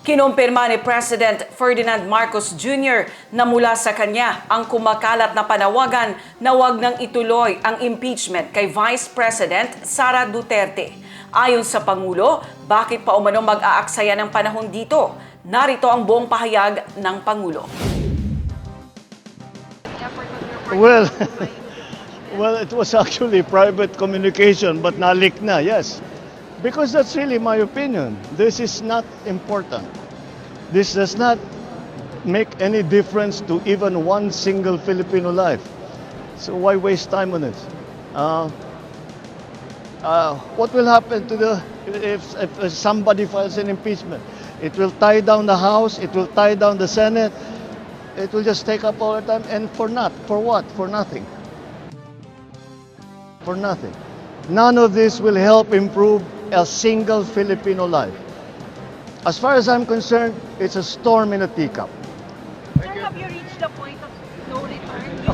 Kinumpirma ni President Ferdinand Marcos Jr. na mula sa kanya ang kumakalat na panawagan na huwag nang ituloy ang impeachment kay Vice President Sara Duterte. Ayon sa Pangulo, bakit pa umano mag-aaksaya ng panahon dito? Narito ang buong pahayag ng Pangulo. Well, well, it was actually private communication, but na-leak na, yes. Because that's really my opinion. This is not important. This does not make any difference to even one single Filipino life. So why waste time on it? What will happen to if somebody files an impeachment? It will tie down the House. It will tie down the Senate. It will just take up all the time, and for what? For nothing. For nothing. None of this will help improve a single Filipino life. As far as I'm concerned, it's a storm in a teacup. Sir, have you reached the point of no return?